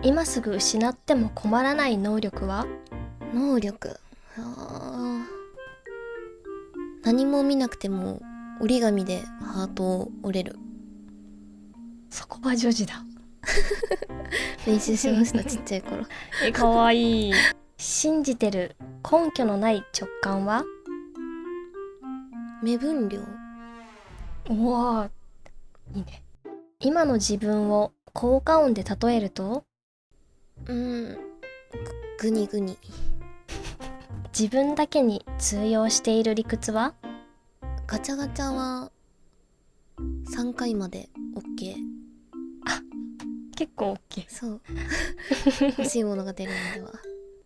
今すぐ失っても困らない能力は？能力、何も見なくても折り紙でハートを折れる。そこは女児だ。練習しましたちっちゃい頃。かわいい。信じてる根拠のない直感は？目分量。おー、いいね。今の自分を効果音で例えると？グニグニ。自分だけに通用している理屈は？ガチャガチャは3回まで OK。 結構 OK。そう欲しいものが出るまでは